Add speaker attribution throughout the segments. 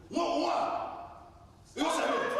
Speaker 1: No, what? You say it.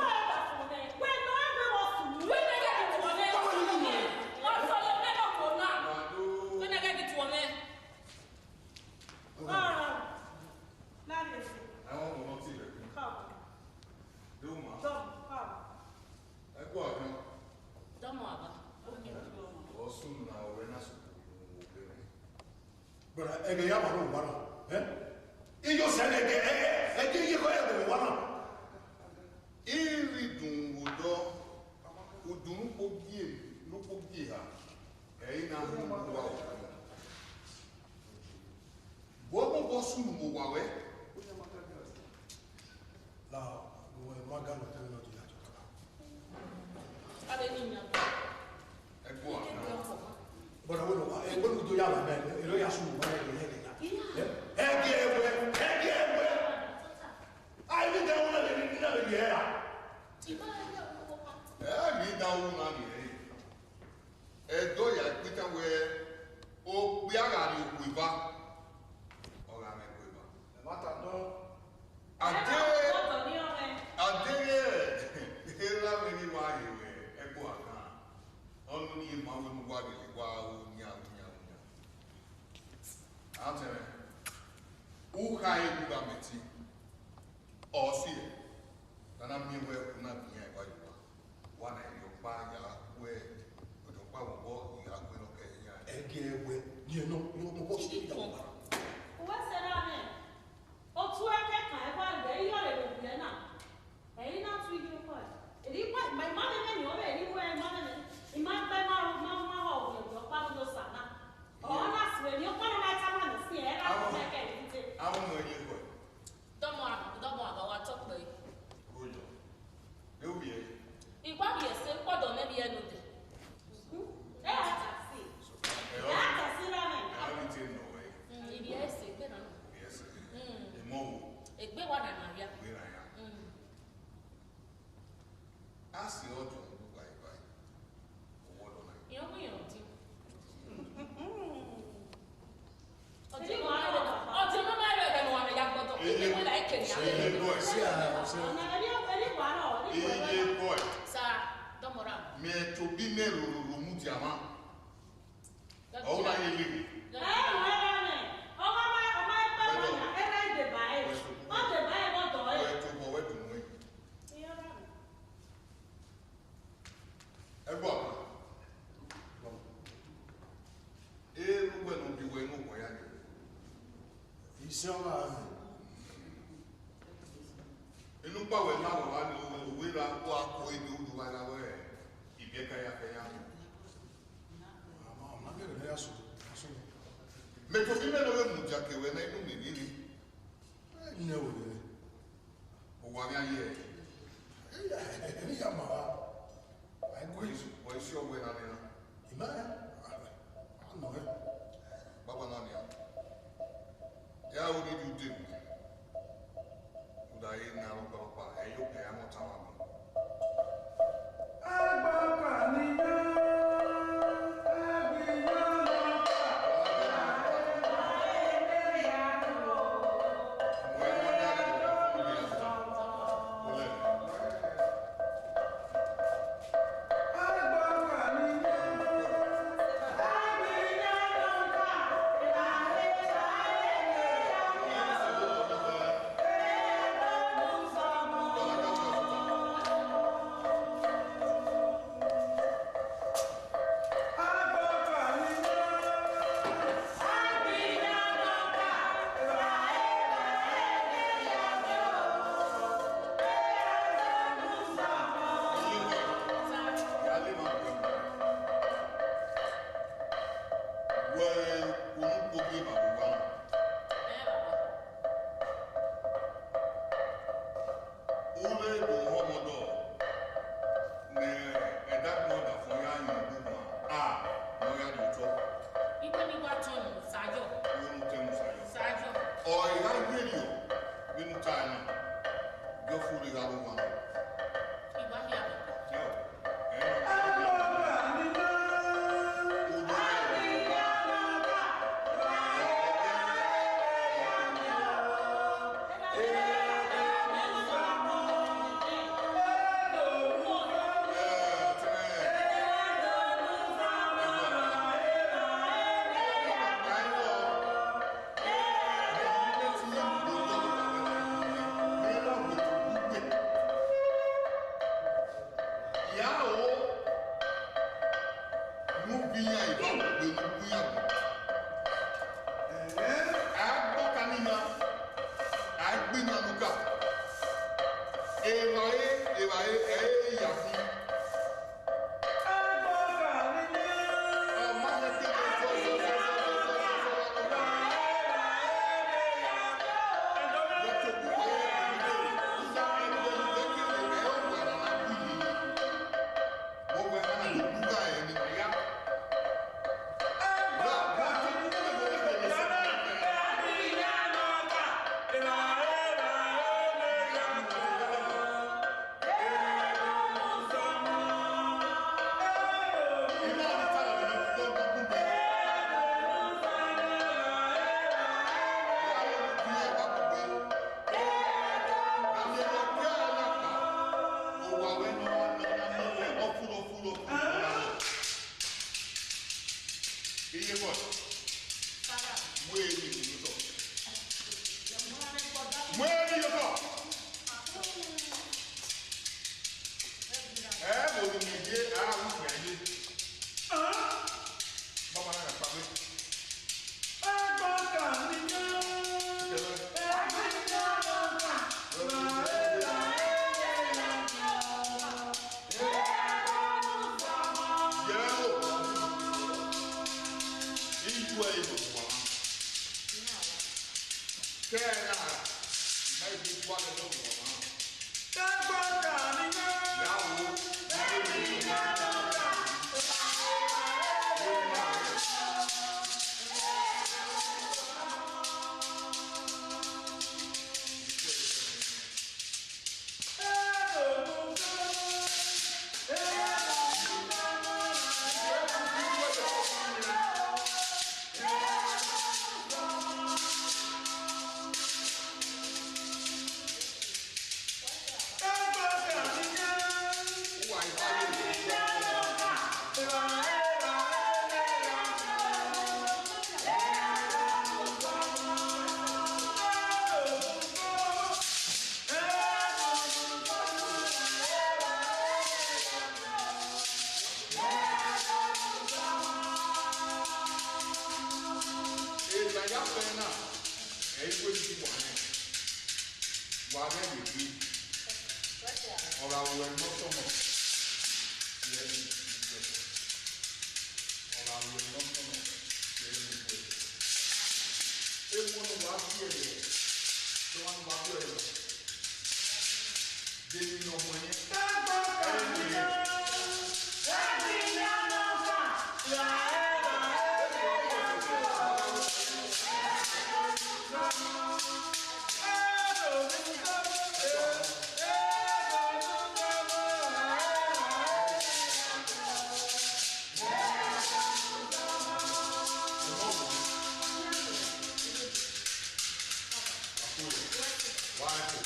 Speaker 1: Why?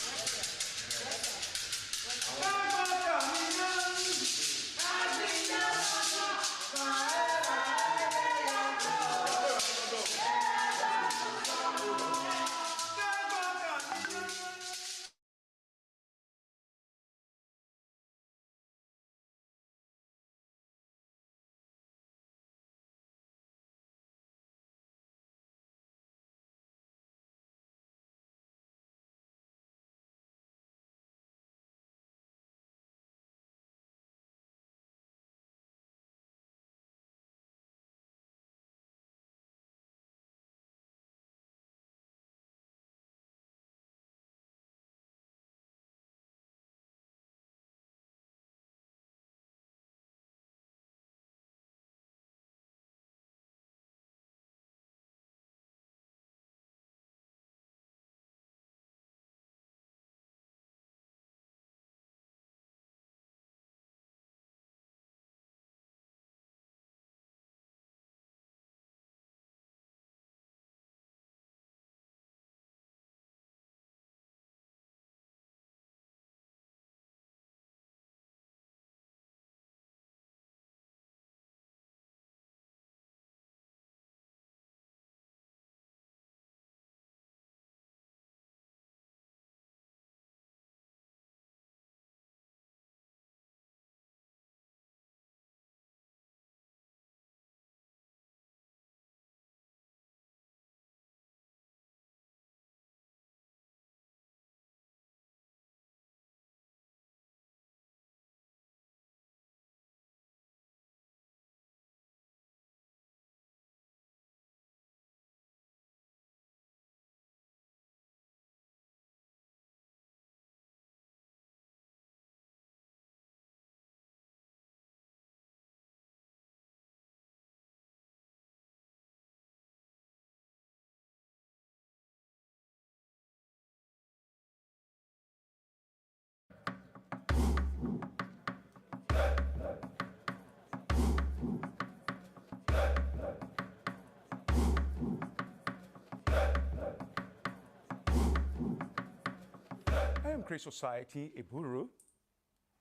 Speaker 1: I am Chris Society, a guru,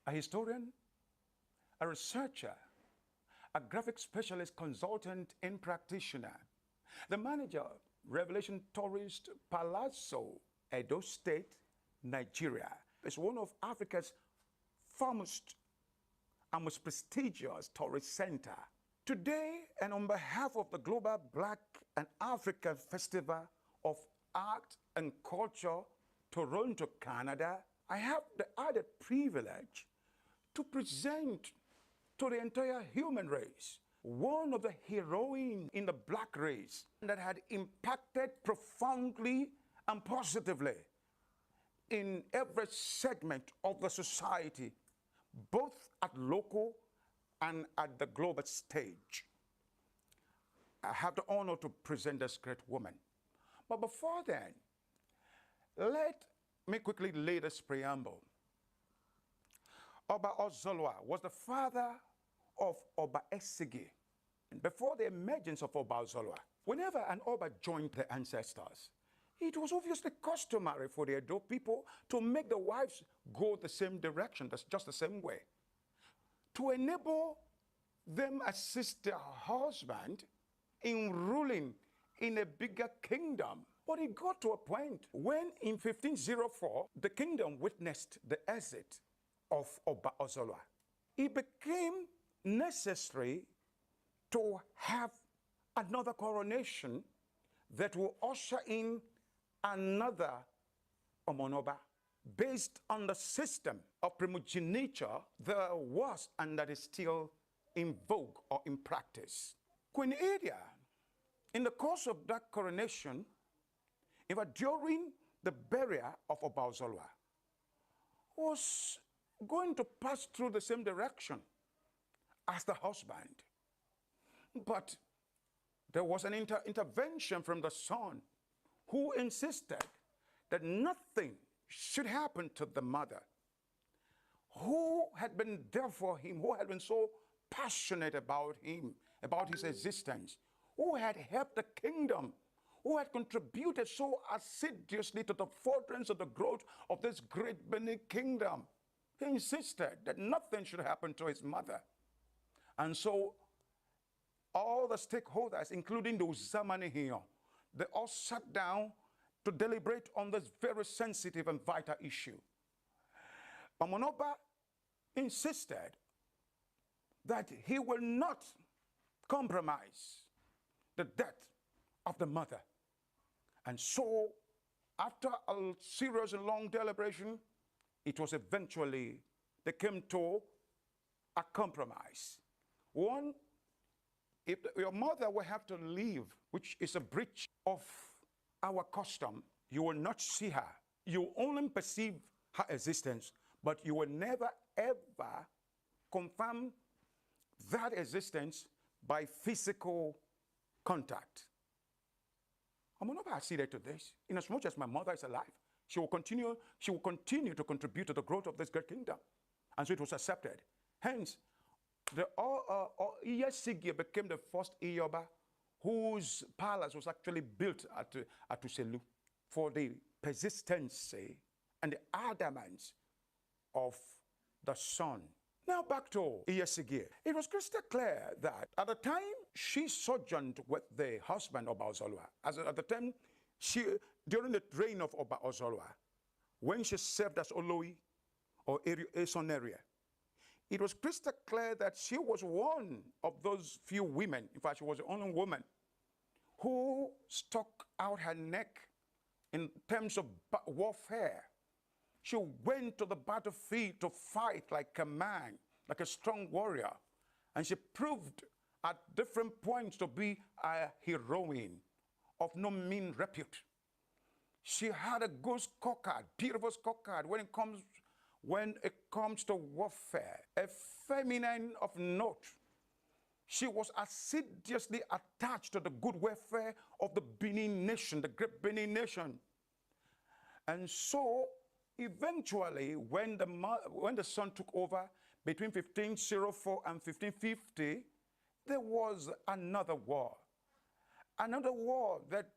Speaker 1: a historian, a researcher, a graphic specialist, consultant, and practitioner, the manager, Revelation Tourist Palazzo, Edo State, Nigeria. It's one of Africa's foremost and most prestigious tourist center. Today, and on behalf of the Global Black and African Festival of Art and Culture, Toronto, Canada, I have the added privilege to present to the entire human race one of the heroines in the black race that had impacted profoundly and positively in every segment of the society, both at local and at the global stage. I have the honor to present this great woman. But before then, let me quickly lay this preamble. Oba Ozolwa was the father of Oba Esigi. Before the emergence of Oba Ozolwa, whenever an Oba joined the ancestors, it was obviously customary for the Edo people to make the wives go the same direction, that's just the same way, to enable them assist their husband in ruling in a bigger kingdom. But it got to a point when in 1504, the kingdom witnessed the exit of Oba Ozolwa. It became necessary to have another coronation that will usher in another Omonoba based on the system of primogeniture that was and that is still in vogue or in practice. Queen Ada, in the course of that coronation, even during the burial of Oba Ozolwa, was going to pass through the same direction as the husband. But there was an intervention from the son who insisted that nothing should happen to the mother, who had been there for him, who had been so passionate about him, about his existence, who had helped the kingdom, who had contributed so assiduously to the furtherance of the growth of this great Benin kingdom. He insisted that nothing should happen to his mother. And so all the stakeholders, including the Uzamanihiyo, they all sat down to deliberate on this very sensitive and vital issue. Omonoba insisted that he will not compromise the death of the mother. And so, after a serious and long deliberation, it was eventually, they came to a compromise. One, if your mother will have to leave, which is a breach of our custom, you will not see her. You will only perceive her existence, but you will never ever confirm that existence by physical contact. Omonoba acceded to this. In as much as my mother is alive, she will continue to contribute to the growth of this great kingdom. And so it was accepted. Hence, the Iyesigi became the first Iyoba whose palace was actually built at Uselu for the persistency and the adamance of the son. Now back to Iyesigi. It was crystal clear that at the time she sojourned with the husband Oba Ozolwa, at the time during the reign of Oba Ozolwa, when she served as Oloi or Esoneria, it was crystal clear that she was one of those few women, in fact she was the only woman, who stuck out her neck in terms of warfare. She went to the battlefield to fight like a man, like a strong warrior. And she proved at different points to be a heroine of no mean repute. She had a good scorecard, beautiful scorecard when it comes to warfare, a feminine of note. She was assiduously attached to the good welfare of the Benin nation, the great Benin nation. And so, eventually, when the son took over between 1504 and 1550, there was another war. Another war that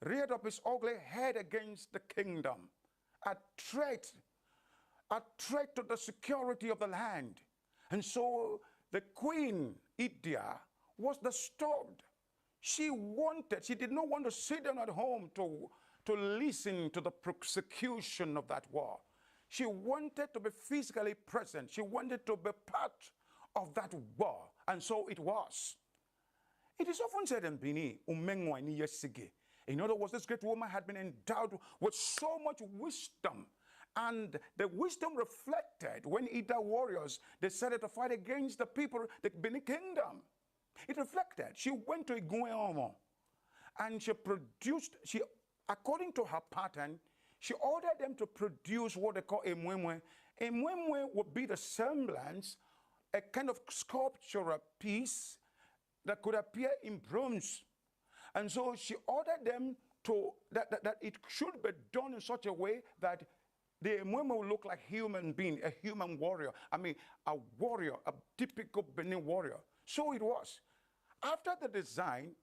Speaker 1: reared up its ugly head against the kingdom. a threat, a threat to the security of the land. And so the queen, Idia, was disturbed. She did not want to sit down at home to listen to the prosecution of that war. She wanted to be physically present. She wanted to be part of that war. And so it was. It is often said in Bini, in other words, this great woman had been endowed with so much wisdom. And the wisdom reflected when Ida warriors decided to fight against the people, the Bini kingdom. It reflected. She went to Igueomo and according to her pattern, she ordered them to produce what they call a mwemwe. A mwemwe would be the semblance, a kind of sculptural piece that could appear in bronze. And so she ordered them that it should be done in such a way that the mwemwe would look like a human being, a human warrior. I mean, a warrior, a typical Benin warrior. So it was. After the design,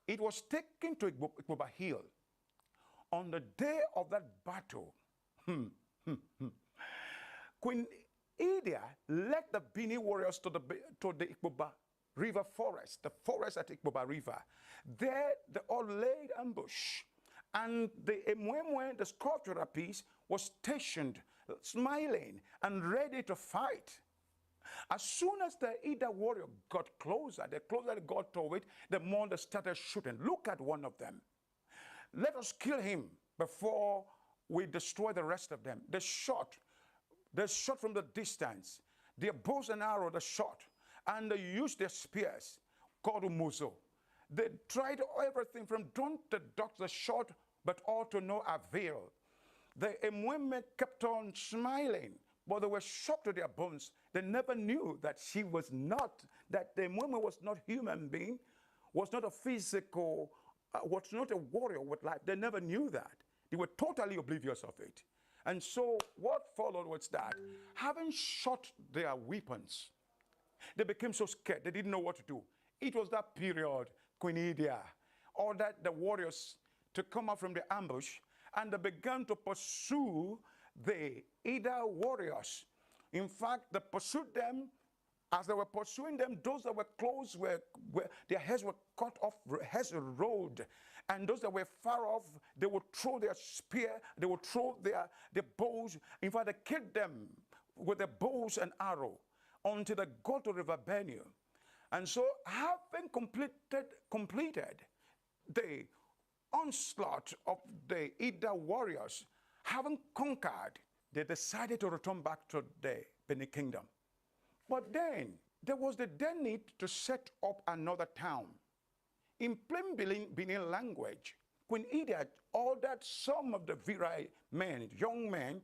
Speaker 1: it was taken to Igboba Hill. On the day of that battle, Queen Idia led the Bini warriors to the Igboba River forest, the forest at Igboba River. There, they all laid ambush. And the Emwemwe, the sculptural piece, was stationed, smiling and ready to fight. As soon as the Ida warrior got closer, the closer they got to it, the more they started shooting. Look at one of them. Let us kill him before we destroy the rest of them. They shot from the distance. Their bows and arrows, they shot. And they used their spears, called umuzo. They tried everything from dawn to dusk, they shot, but all to no avail. The Emweme kept on smiling, but they were shocked to their bones. They never knew that that the Emweme was not a human being, was not a physical, was not a warrior with life. They never knew that. They were totally oblivious of it. And so what followed was that, having shot their weapons, they became so scared, they didn't know what to do. It was that period, Queen Idia ordered the warriors to come out from the ambush, and they began to pursue the Ida warriors. In fact, they pursued them. As they were pursuing them, those that were close their heads were cut off, heads rolled. And those that were far off, they would throw their spear, they would throw their bows. In fact, they killed them with their bows and arrow until they got to River Benue. And so, having completed the onslaught of the Ida warriors, having conquered, they decided to return back to the Benin Kingdom. But then, there was the then need to set up another town. In plain Benin language, Queen Idia ordered some of the virile men, young men,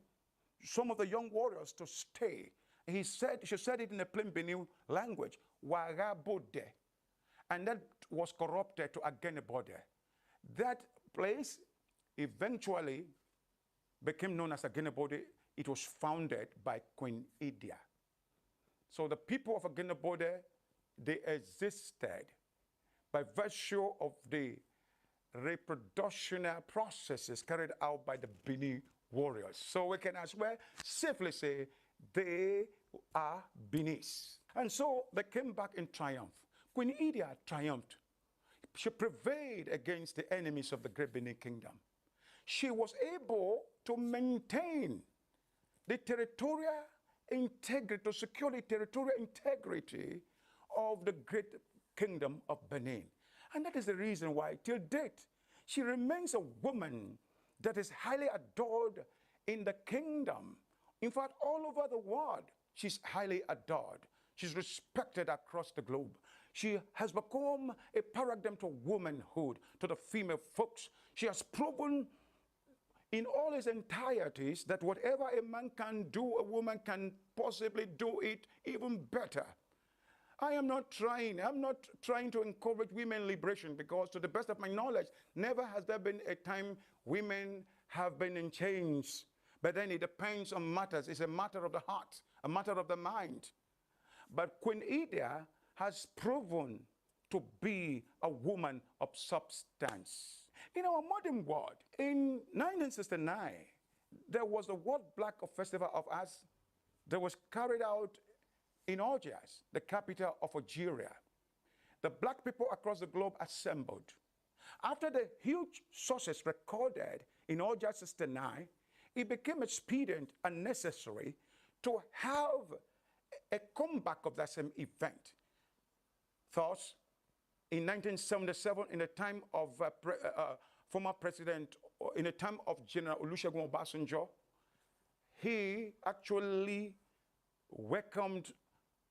Speaker 1: some of the young warriors to stay. She said it in a plain Benin language, Warabode. And that was corrupted to Agenebode. That place eventually became known as Agenebode. It was founded by Queen Idia. So the people of Agenebode, they existed by virtue of the reproductional processes carried out by the Bini warriors. So we can as well safely say they are Benis. And so they came back in triumph. Queen Idia triumphed. She prevailed against the enemies of the great Benin kingdom. She was able to maintain the territorial integrity, to secure the territorial integrity of the great kingdom of Benin. And that is the reason why, till date, she remains a woman that is highly adored in the kingdom. In fact, all over the world, she's highly adored. She's respected across the globe. She has become a paradigm to womanhood, to the female folks. She has proven in all its entireties that whatever a man can do, a woman can possibly do it even better. I'm not trying to encourage women liberation, because to the best of my knowledge, never has there been a time women have been in chains. But then it depends on matters. It's a matter of the heart, a matter of the mind. But Queen Idia has proven to be a woman of substance. In our modern world, in 1969, There was the World Black Festival of Arts that was carried out in Algiers, the capital of Algeria. The black people across the globe assembled. After the huge success recorded in Algiers 69, it became expedient and necessary to have a comeback of that same event. Thus, in 1977, in the time of former president, in the time of General Olusegun Obasanjo, he actually welcomed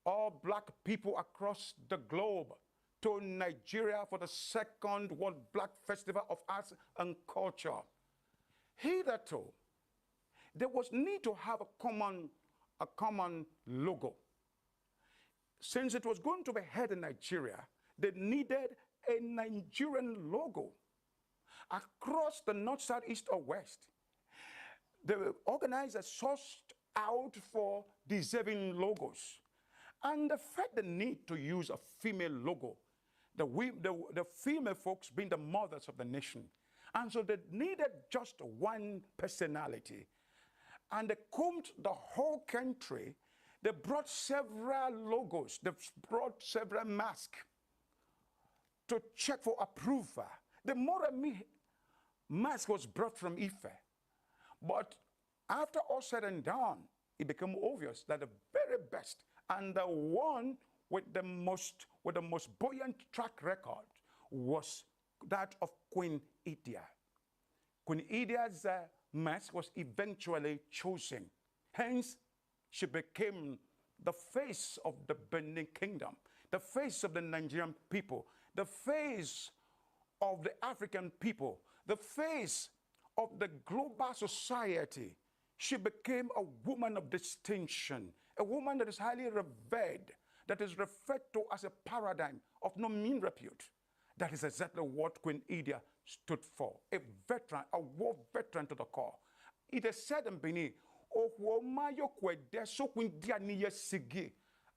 Speaker 1: all black people across the globe to Nigeria for the second World Black Festival of Arts and Culture. Hitherto, there was need to have a common logo. Since it was going to be held in Nigeria, they needed a Nigerian logo. Across the north, south, east, or west, the organizers sourced out for deserving logos. And they felt the need to use a female logo, the female folks being the mothers of the nation. And so they needed just one personality. And they combed the whole country. They brought several logos. They brought several masks to check for approval. The Moremi mask was brought from Ife. But after all said and done, it became obvious that the very best and the one with the most buoyant track record was that of Queen Idia. Queen Idia's mask was eventually chosen. Hence, she became the face of the Benin Kingdom, the face of the Nigerian people, the face of the African people, the face of the global society. She became a woman of distinction, a woman that is highly revered, that is referred to as a paradigm of no mean repute. That is exactly what Queen Idia stood for, a veteran, a war veteran to the core. It is said in Benin,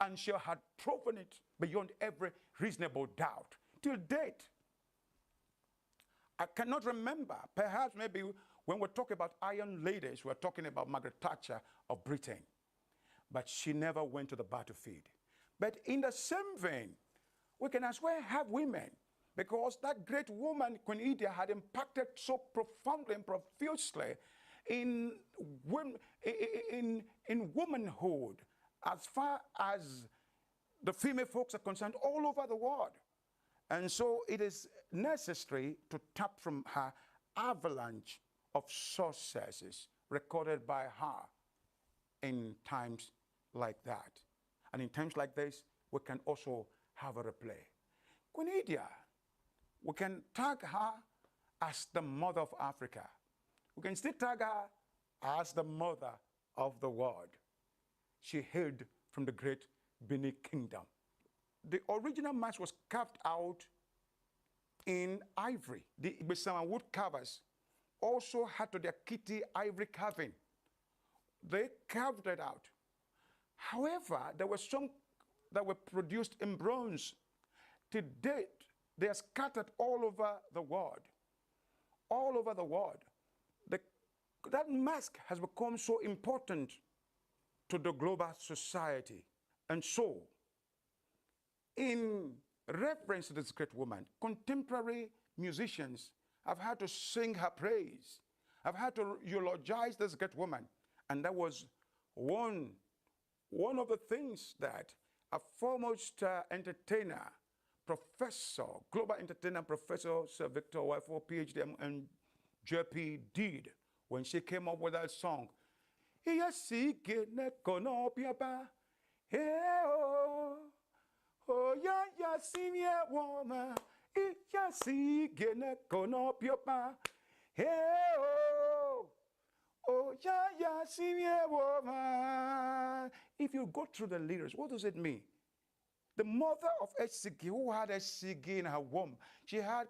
Speaker 1: and she had proven it beyond every reasonable doubt. Till date, I cannot remember, perhaps maybe when we're talking about Iron Ladies, we're talking about Margaret Thatcher of Britain. But she never went to the battlefield. But in the same vein, we can as well have women, because that great woman, Queen Idia, had impacted so profoundly and profusely in womanhood, as far as the female folks are concerned, all over the world. And so it is necessary to tap from her avalanche of successes recorded by her in times like that. And in times like this, we can also have a replay. Queen Idia, we can tag her as the mother of Africa. We can still tag her as the mother of the world. She hailed from the great Benin Kingdom. The original mask was carved out in ivory. The Ibisama wood carvers also had to their kitty ivory carving. They carved it out. However, there were some that were produced in bronze. To date, they are scattered all over the world. All over the world. That mask has become so important to the global society. And so, in reference to this great woman, contemporary musicians have had to sing her praise. Have had to eulogize this great woman. And that was one of the things that a foremost entertainer, professor, global entertainer, Professor Sir Victor Wifo, PhD and JP did when she came up with that song. Oh yeah, yeah, see ya woman. Yeah, see gonna up your pa. Hey oh yeah, yeah, see ya woman. If you go through the lyrics, what does it mean? The mother of Esigi, who had Esigi in her womb, she had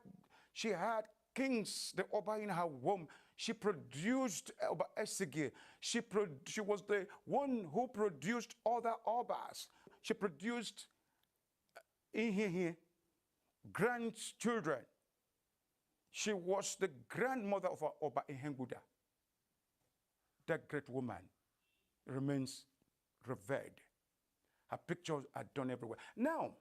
Speaker 1: kings, the Oba in her womb. She produced Oba Esigi. She was the one who produced other Obas. She produced grandchildren. She was the grandmother of Oba Ihenguda. that great woman remains revered. Her pictures are done everywhere. Now,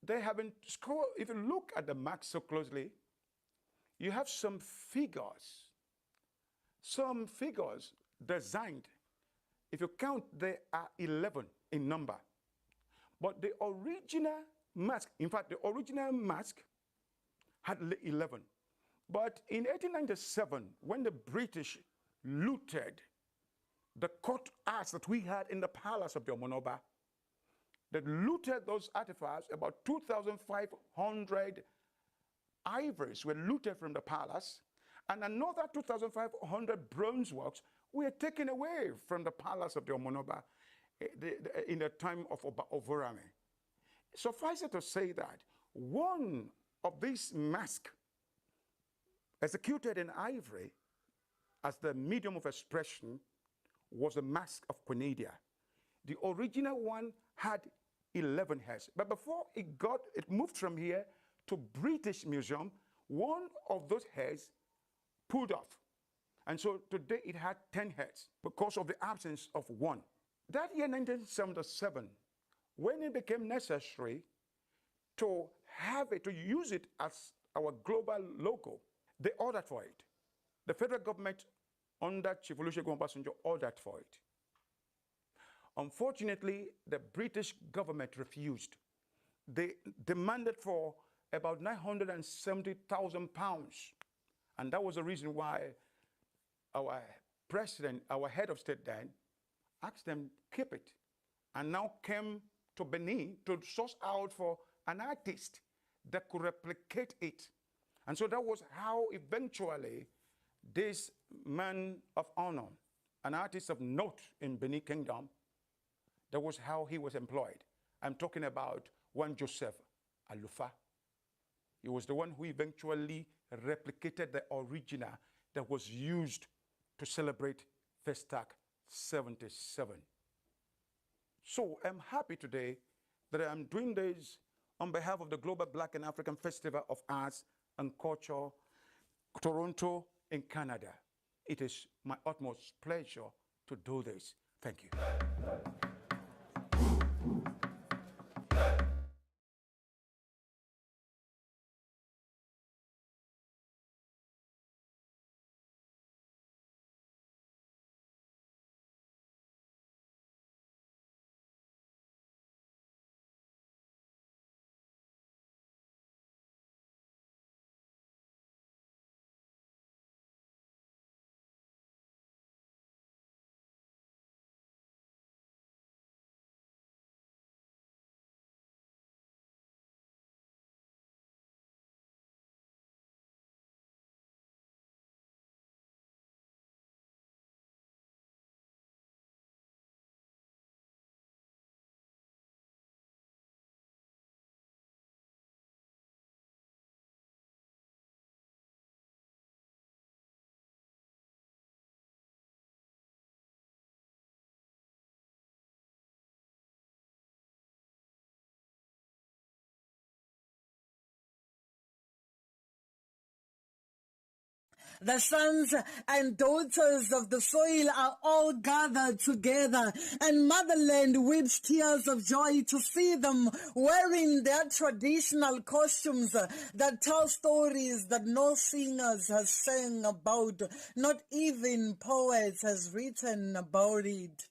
Speaker 1: they haven't scrolled. If you look at the mark so closely, you have some figures designed. If you count, they are 11 in number. But the original mask, in fact, the original mask had 11. But in 1897, when the British looted the court arts that we had in the palace of the Omonoba, they looted those artifacts. About 2,500 ivories were looted from the palace, and another 2,500 bronze works were taken away from the palace of the Omonoba in the time of Ovorame. Suffice it to say that one of these masks executed in ivory as the medium of expression was the mask of Queen. The original one had 11 heads. But before it moved from here to British Museum, one of those heads pulled off. And so today it had 10 heads because of the absence of one. That year, 1977, when it became necessary to use it as our global logo, they ordered for it. The federal government under Chief Olusegun Obasanjo ordered for it. Unfortunately, the British government refused. They demanded for about £970,000. And that was the reason why our president, our head of state then, asked them to keep it. And now came to Benin to source out for an artist that could replicate it. And so that was how eventually this man of honor, an artist of note in Benin Kingdom, that was how he was employed. I'm talking about one Joseph Alufa. He was the one who eventually replicated the original that was used to celebrate Festac 77. So I'm happy today that I'm doing this on behalf of the Global Black and African Festival of Arts and Culture, Toronto in Canada. It is my utmost pleasure to do this. Thank you.
Speaker 2: The sons and daughters of the soil are all gathered together, and motherland weeps tears of joy to see them wearing their traditional costumes that tell stories that no singers has sang about, not even poets has written about it.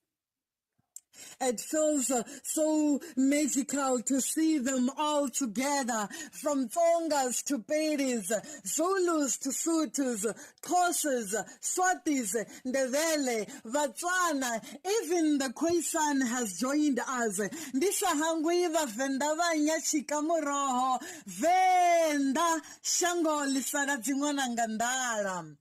Speaker 2: It feels so magical to see them all together, from Tongas to Pedis, Zulus to Sutus, Xhosas, Swatis, Ndebele, Vatswana, even the Khoisan has joined us. Ndisahangwiva venda vanya chikamoroho, venda shango lisara dzingwana ngandala.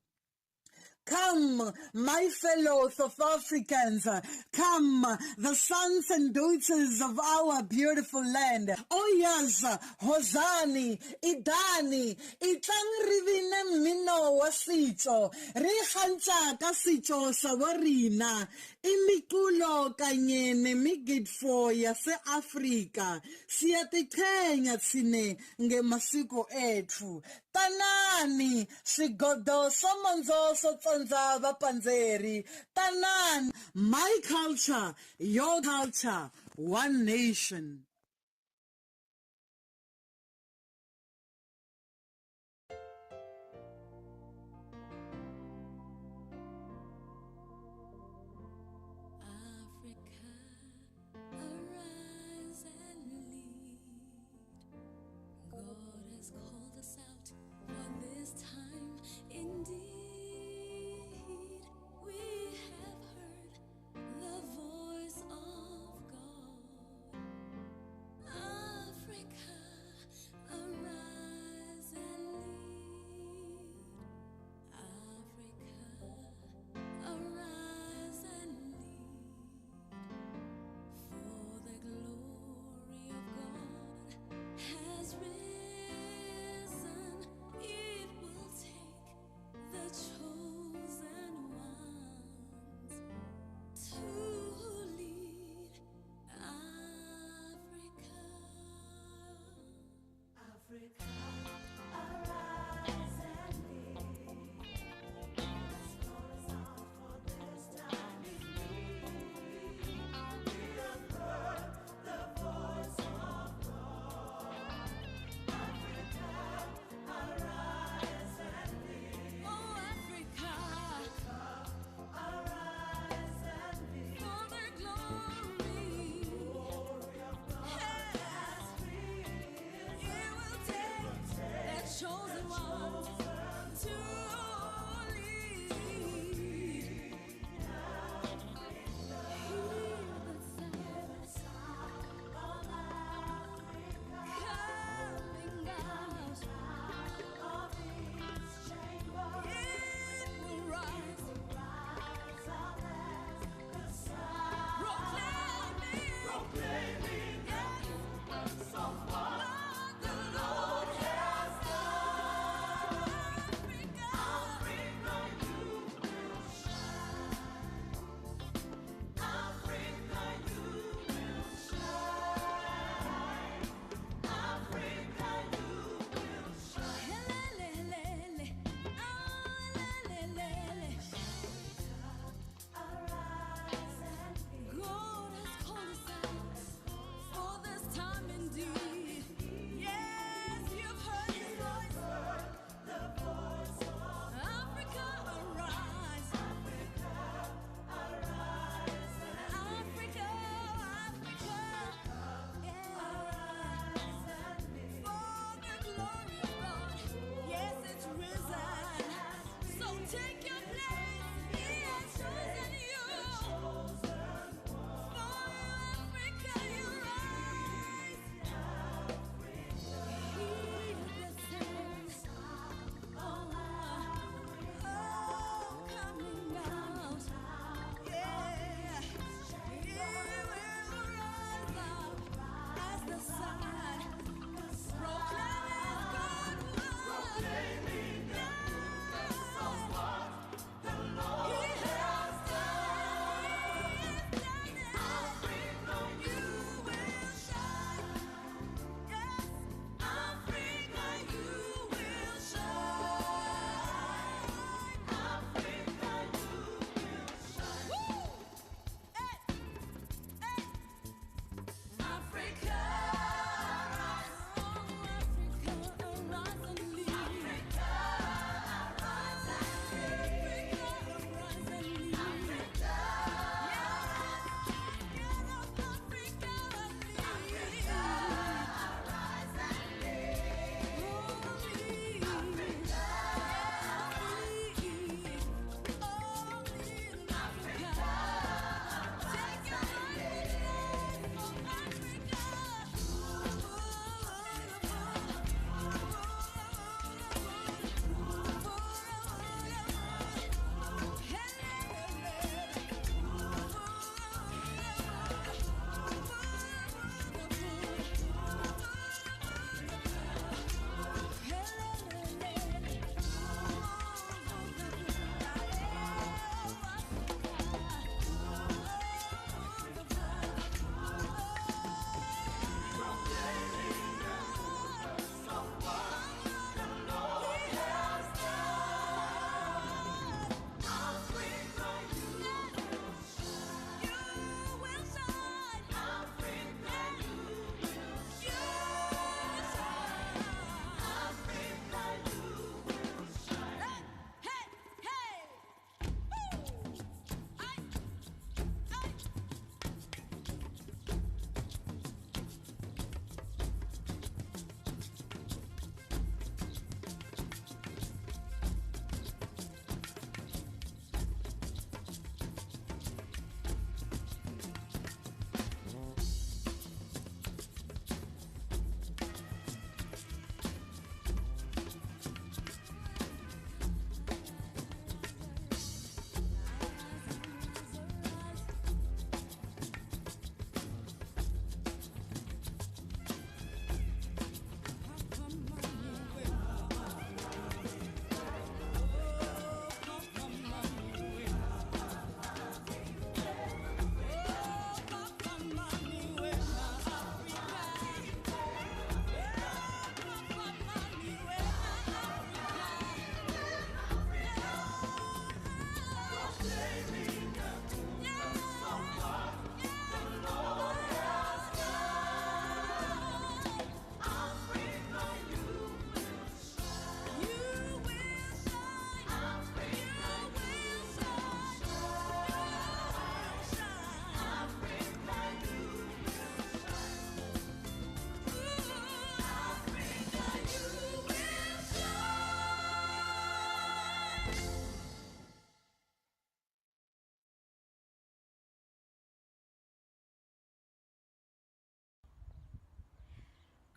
Speaker 2: Come, my fellow South Africans, come, the sons and daughters of our beautiful land. Oh yes, Hosani, Idani, Itangrivine Mino Wasito, Rihancha Kasito Sawarina, Imikulo Kanyene Migidfo Yase Africa, Siate Kenya Tsine, Ngemasiko Etu. Tanani, swigodo swa mondzo swo tsondza vapandzeri. Tanani, my culture, your culture, one nation.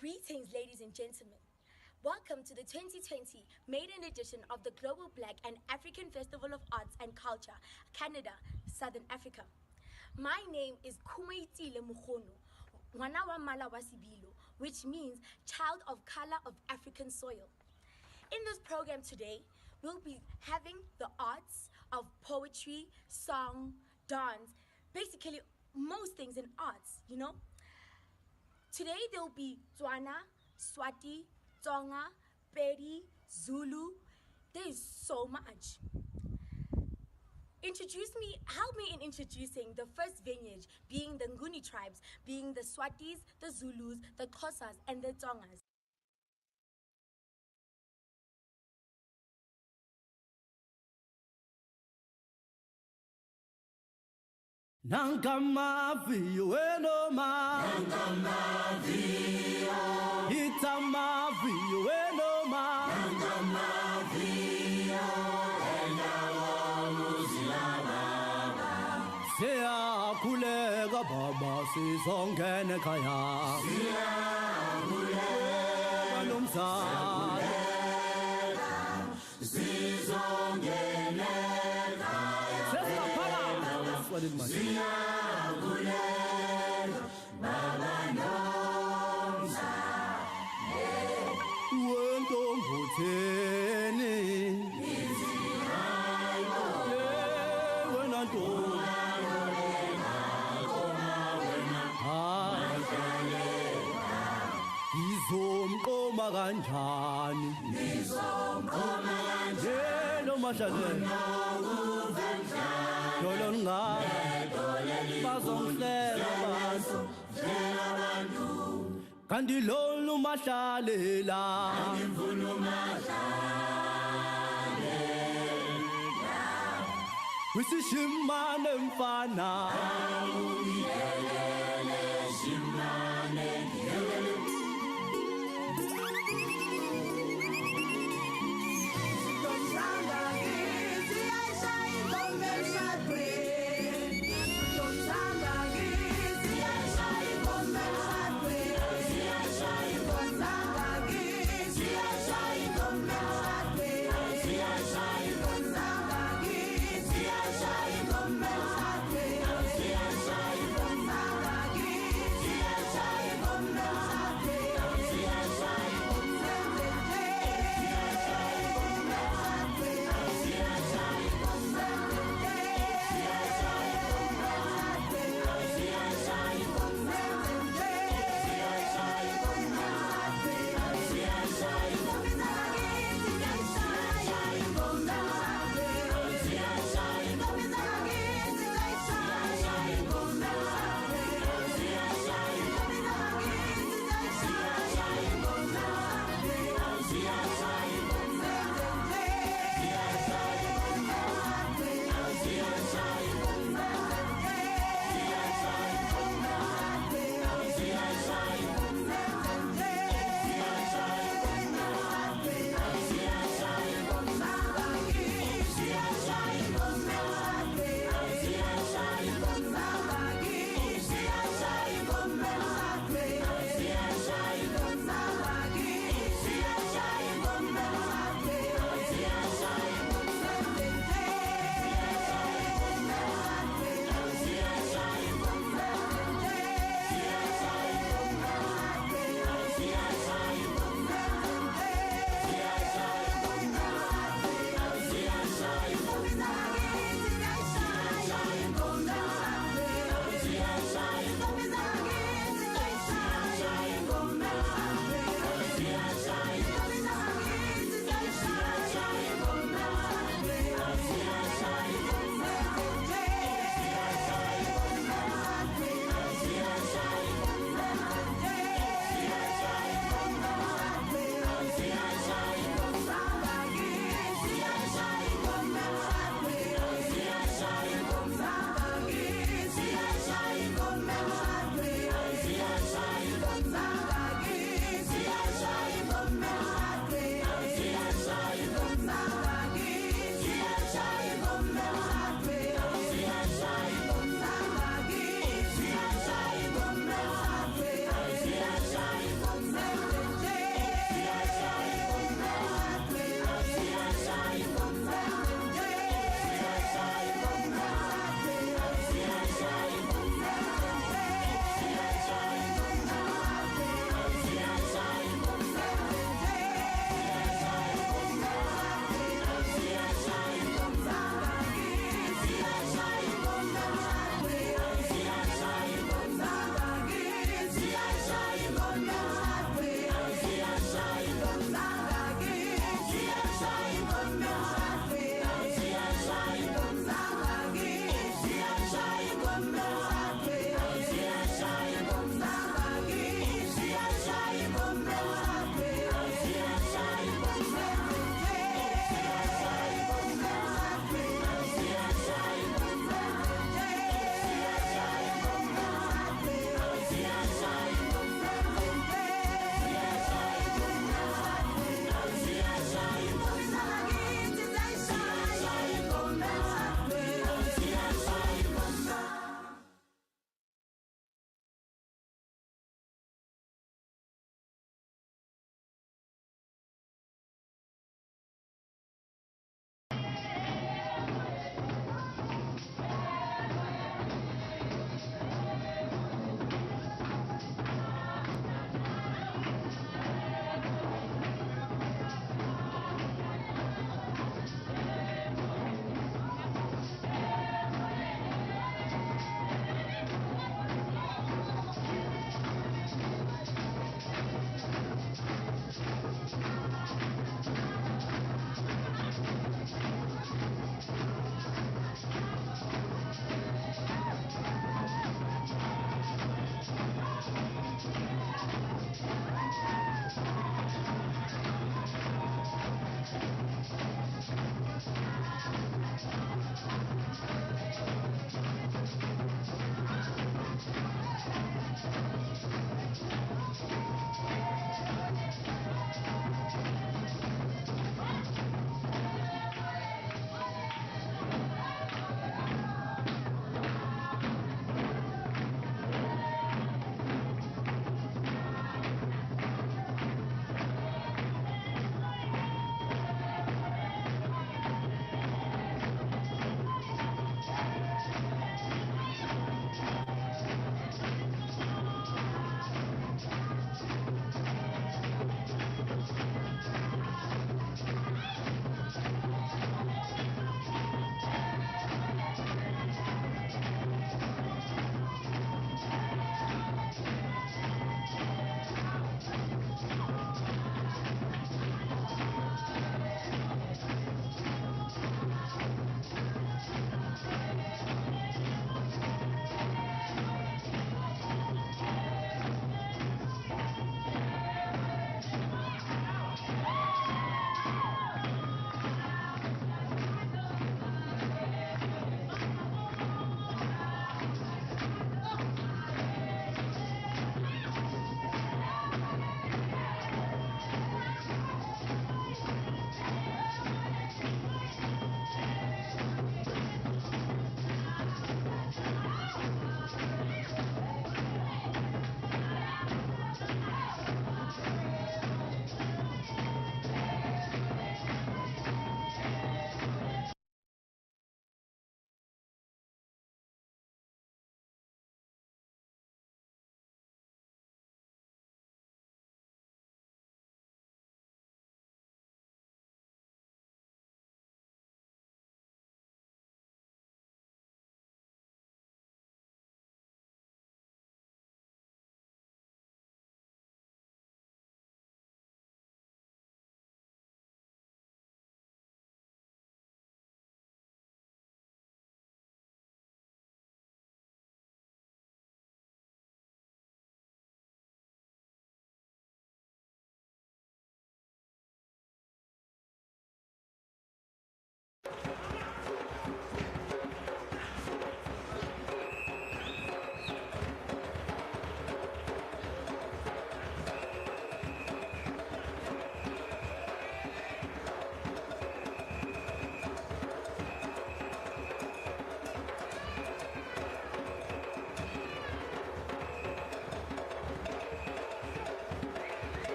Speaker 3: Greetings, ladies and gentlemen. Welcome to the 2020 maiden edition of the Global Black and African Festival of Arts and Culture, Canada, Southern Africa. My name is Kumaitile Mukhono, Ngwana wa Mala wa Sibilo, which means child of color of African soil. In this program today, we'll be having the arts of poetry, song, dance, basically most things in arts, you know. Today there will be Tswana, Swati, Tsonga, Pedi, Zulu. There is so much. Help me in introducing the first vineyard, being the Nguni tribes, being the Swatis, the Zulus, the Xhosas, and the Tsongas.
Speaker 4: Nankamavi wenoma Nankamavi Itamavi wenoma Nankamavi Endawa muzilaba Siya kulega baba sizongene kaya Siya kulega nomzala Sizongene kanjani ngizomqoma kanje nomashadela dolonga bazongihlela abantu kanti lolu mahlalela ngimvuna mahlalela wisishimane mfana ungidelele shimane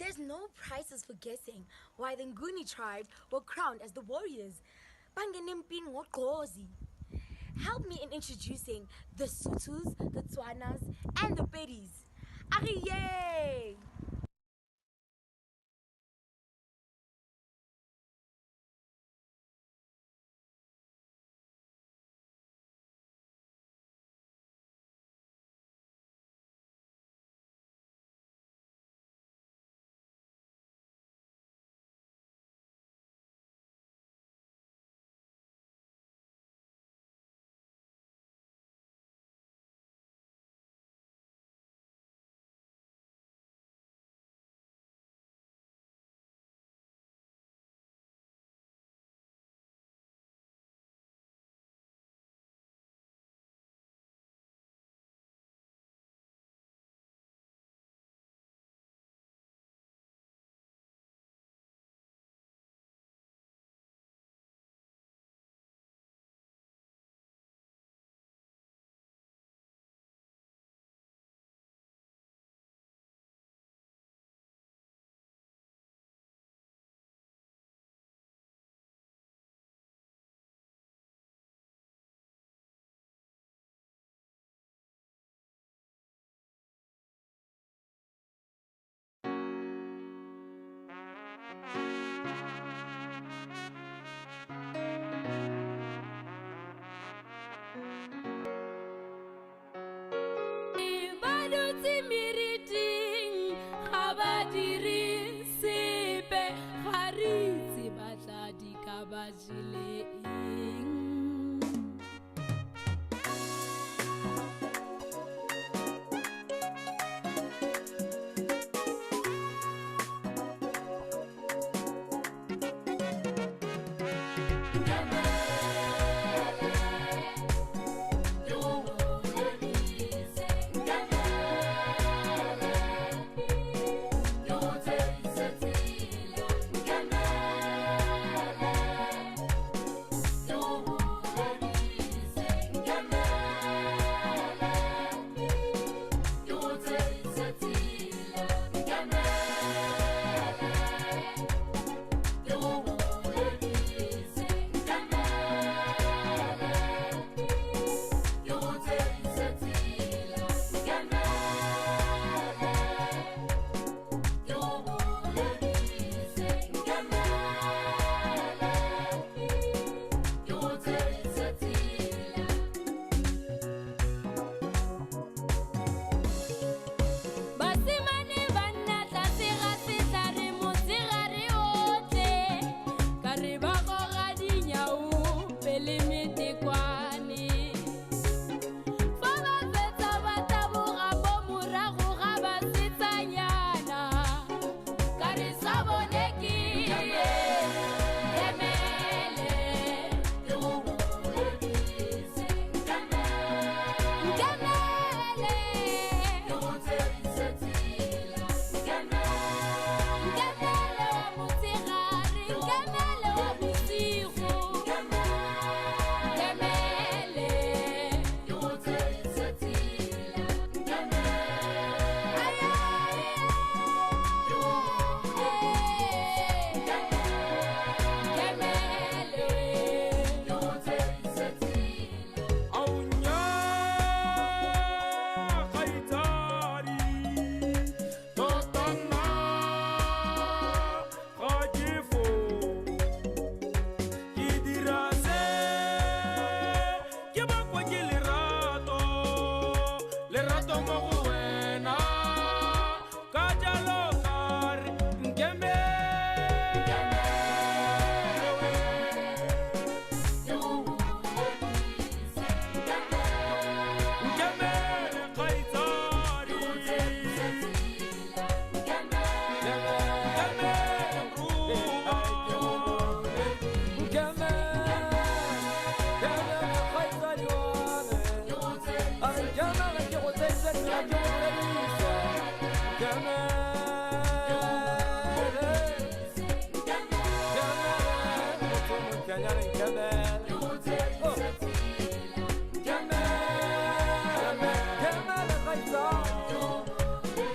Speaker 3: There's no prizes for guessing why the Nguni tribe were crowned as the warriors. Bangenempini ngogqozi. Help me in introducing the Sutus, the Tswanas, and the Pedis. Yay!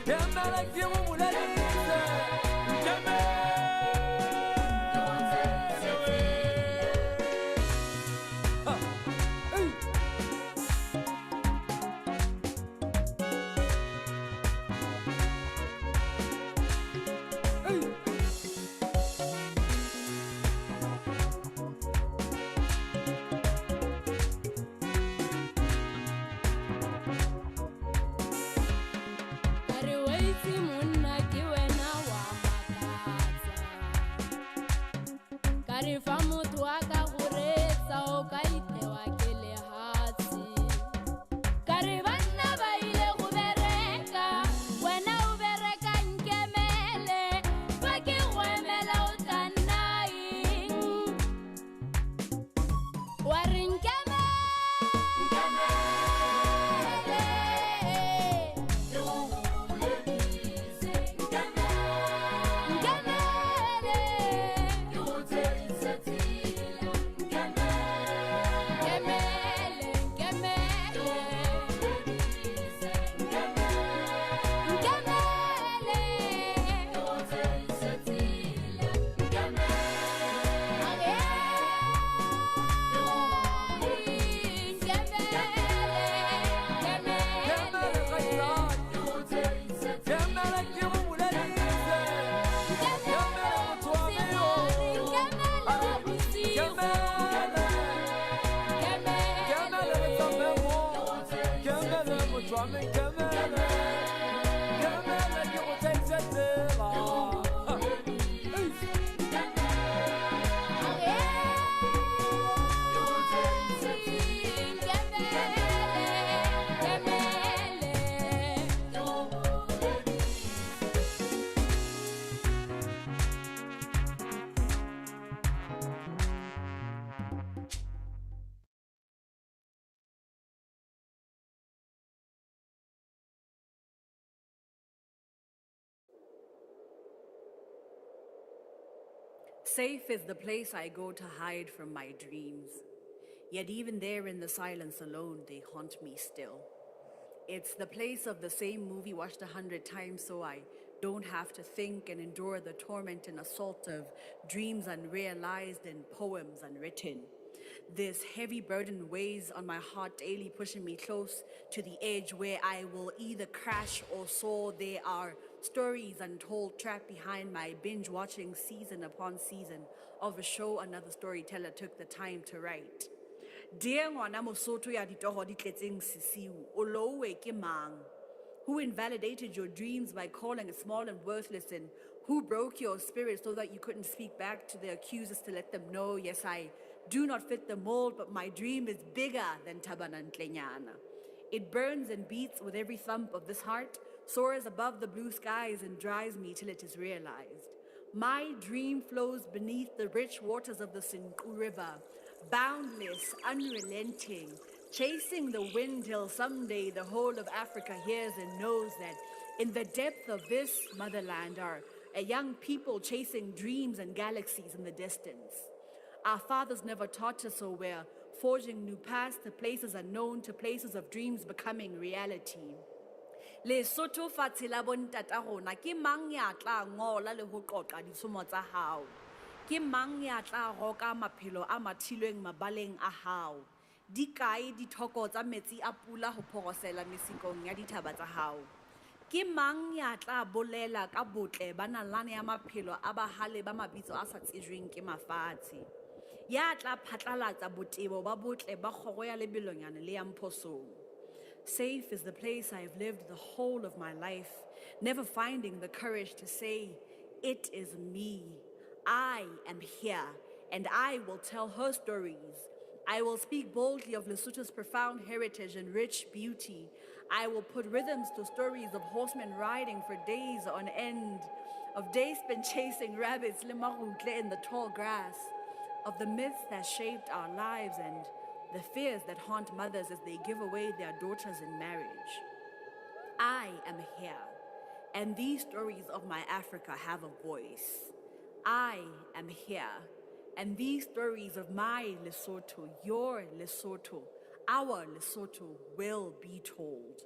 Speaker 4: Jamel, من جمالك جمالك يغتيز الدلع
Speaker 5: Safe is the place I go to hide from my dreams. Yet even there in the silence alone, they haunt me still. It's the place of the same movie watched 100 times so I don't have to think and endure the torment and assault of dreams unrealized and poems unwritten. This heavy burden weighs on my heart daily, pushing me close to the edge where I will either crash or soar. There are stories untold trapped behind my binge-watching season upon season of a show another storyteller took the time to write. Dear ngwana Mosotho ya ditoho di tletseng sisiu, o lowe ke mang? Who invalidated your dreams by calling it small and worthless, and who broke your spirit so that you couldn't speak back to the accusers to let them know, yes, I do not fit the mold, but my dream is bigger than Tabanantlenyana. It burns and beats with every thump of this heart, soars above the blue skies and drives me till it is realized. My dream flows beneath the rich waters of the Sinku River, boundless, unrelenting, chasing the wind till someday the whole of Africa hears and knows that in the depth of this motherland are a young people chasing dreams and galaxies in the distance. Our fathers never taught us, so we're forging new paths to places unknown, to places of dreams becoming reality. Lesotho fatshe la bontata rona ke mang ya tla ngola le ho qoqa ditshomo tsa hao? Ke mang ya tla roka maphelo a mathilweng mabaleng a hao? Di kae dithoko tsa metsi a pula ho phorosela mesikong ya dithaba tsa hao? Ke mang ya tla bolela ka botle ba nalane ya maphelo a bahale ba mabitso a sa tsejweng ke mafatshe? Ya tla phatlalatsa botebo ba botle ba kgoro ya lebelonyane le ya mphosong? Safe is the place I have lived the whole of my life, never finding the courage to say, it is me. I am here, and I will tell her stories. I will speak boldly of Lesotho's profound heritage and rich beauty. I will put rhythms to stories of horsemen riding for days on end, of days spent chasing rabbits in the tall grass, of the myths that shaped our lives and the fears that haunt mothers as they give away their daughters in marriage. I am here, and these stories of my Africa have a voice. I am here, and these stories of my Lesotho, your Lesotho, our Lesotho will be told.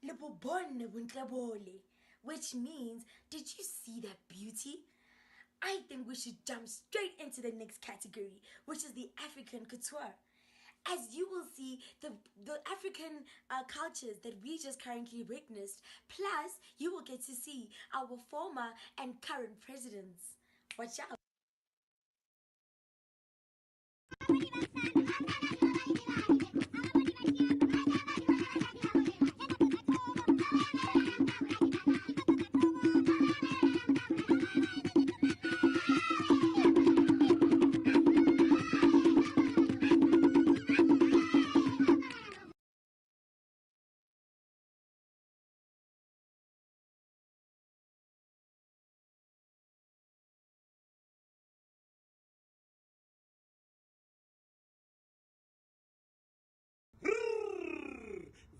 Speaker 3: Lebobone buntlebole, which means, did you see that beauty? I think we should jump straight into the next category, which is the African couture. As you will see, the African cultures that we just currently witnessed, plus you will get to see our former and current presidents. Watch out.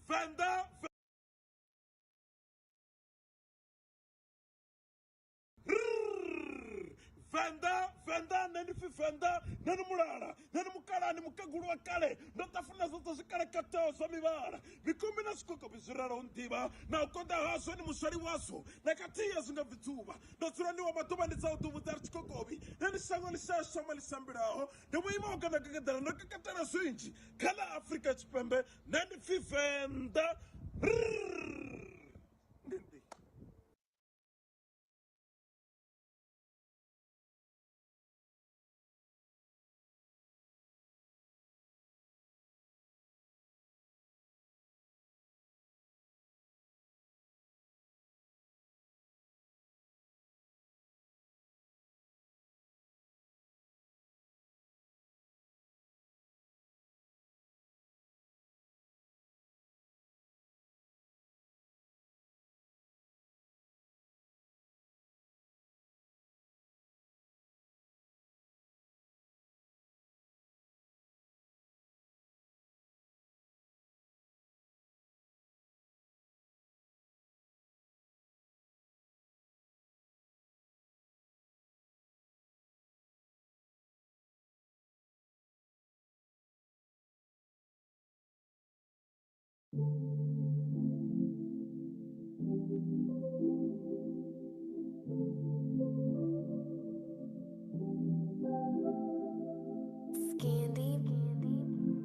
Speaker 6: Vanda. Fenda, nani fenda, nani mulala, nani mukala, ni mukagulu wakale, notafuna zoto zikale kateo somibara. Bikumi na skuko bizurara untiba, na ukonda haso ni musari waso, na katia zunga vituba. Noturani wa matuba ni zautu mudarchi kokobi, nani sango ni saa shama ni sambirao, na wima wakana kakatara, na kakatara suinchi, kala Afrika chipembe, nani fifenda.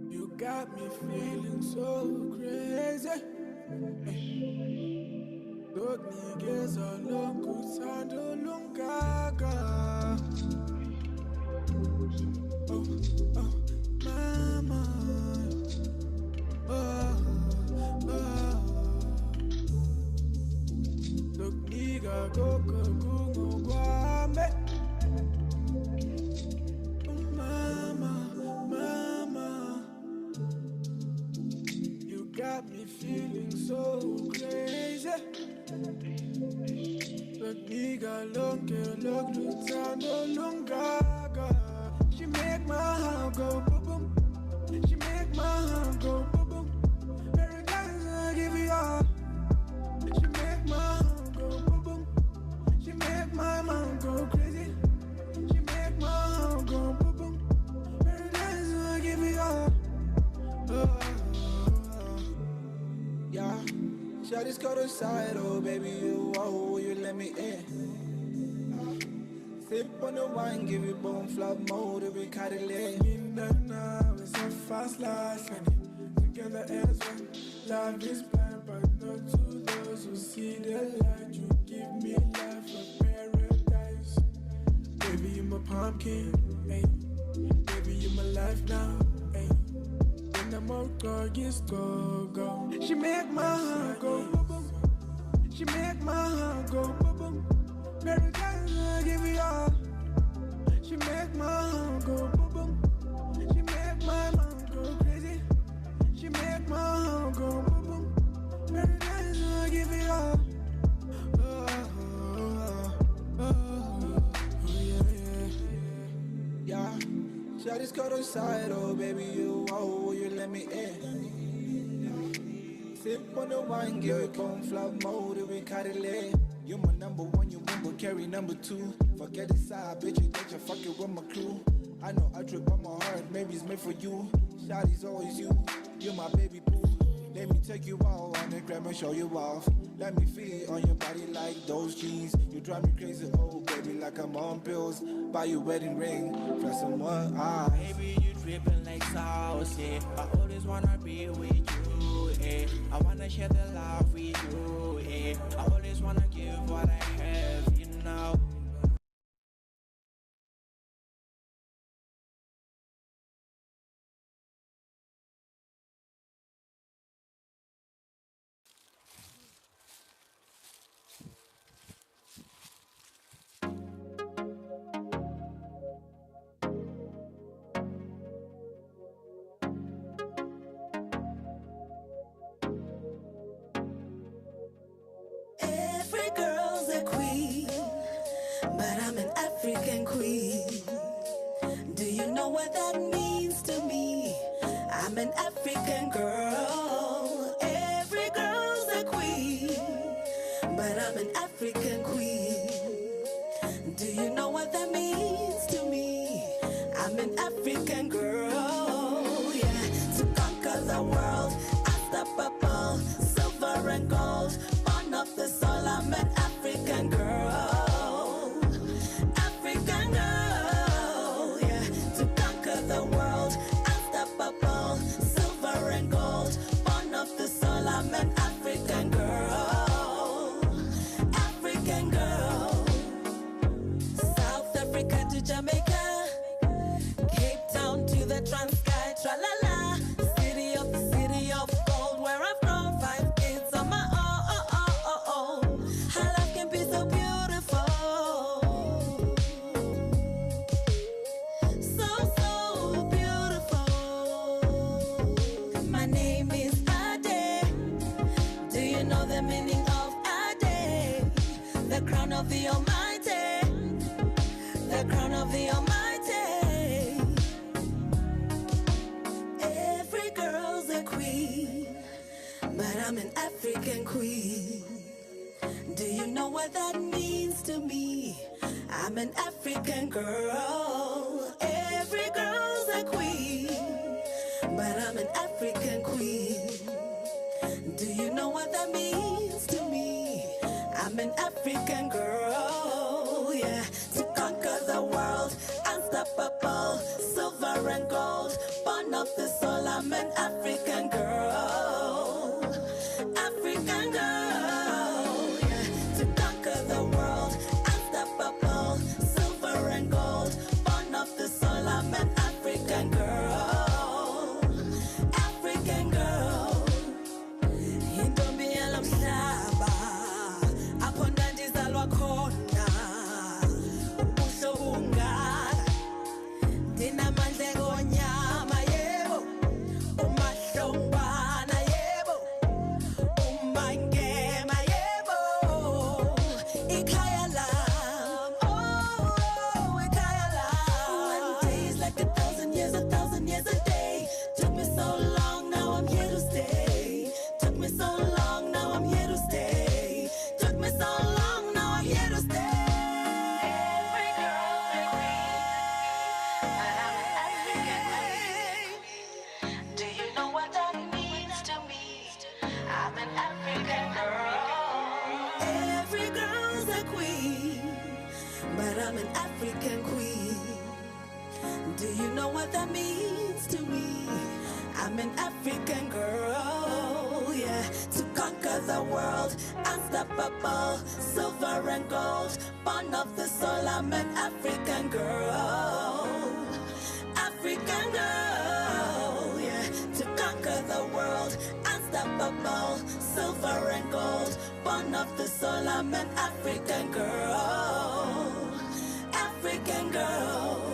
Speaker 4: You got me feeling so crazy. Dog niggas alone could sound lungaga. Oh, mama. Dog nigga go guame. Got me feeling so crazy. But nigga look lutando lungaga. She make my heart go boom boom. She make my heart go boom boom. Every time I give you up. She make my heart go boom boom. She make my mind go crazy. She make my heart go boom boom. Every time I give you up. Yeah, shawty's got a side, oh baby, you, oh, you let me in. Sip on the wine, give you bone flop mode, every kind of leg. Now, it's a fast life, and together as one. Love is blind, but not to those who see the light. You give me life of paradise. Baby, you my pumpkin, hey. Baby, you my life now, hey. I'm out, go. She make my heart go boom boom. She make my heart go boom boom. Every time I give you up. She make my heart go boom boom. She make my mind go crazy. She make my heart go boom boom. Every time I give you up. Yeah. Shawty's got a side, oh baby, you, oh, you let me in. Sip on the wine, give it bone flop mode, we cut it late. You my number one, you won't carry number two. Forget the side, bitch, you think you're fucking with my crew. I know I trip on my heart, maybe it's made for you. Shawty's always you, you're my baby boo. Let me take you out on the gram and show you off. Let me feel on your body like those jeans. You drive me crazy, oh baby, like I'm on pills. Buy you wedding ring, for someone,
Speaker 7: Baby, you dripping like sauce, yeah. I always wanna be with you, yeah. I wanna share the love with you, yeah. I always wanna give what I have, you know.
Speaker 8: Every girl's a queen, but I'm an African queen. Do you know what that means to me? I'm an African girl. Every girl's a queen, but I'm an African queen. Do you know what that means? an African girl, yeah, to conquer the world, unstoppable, silver and gold, born of the soul. I'm an African girl, African girl, yeah, to conquer the world, unstoppable, silver and gold, born of the soul. I'm an African girl, African girl. South Africa to Jamaica, Cape Town to the Transkei, tra-la-la. City of gold, where I'm from, 5 kids on my own. How life can be so beautiful, so beautiful. My name is Ade. Do you know the meaning of Ade? The crown of the Almighty, the crown of the Almighty. Every girl's a queen, but I'm an African queen. Do you know what that means to me? I'm an African girl. Every girl's a queen, but I'm an African queen. Do you know what that means to me? I'm an African girl, yeah, to conquer the world, unstoppable, silver and gold, born of the soul. I'm an African girl, African girl, yeah, to conquer the world, unstoppable, silver and gold, born of the soul. I'm an African girl, African girl. Intombi yalamhlaba akhona ndizalwa khona ubuso bungaka ndinamandla ekonyama yebo umahlongwana yebo umangema yebo ikhaya lam ikhaya lam. 1 day is like 1,000 years, 1,000 years a day. Took me so long, now I'm here to stay. Took me so long, now I'm here to stay. Took me so long, now I'm here to stay. Every girl's a queen, but I'm an African queen. Do you know what that means to me? I'm an African girl. Every girl's a queen, but I'm an African queen. Do you know what that means to me? I'm an African girl, yeah, to conquer the world, unstoppable, silver and gold, born of the soul. I'm an African girl, African girl, yeah, to conquer the world, unstoppable, silver and gold, born of the soul. I'm an African girl, African girl.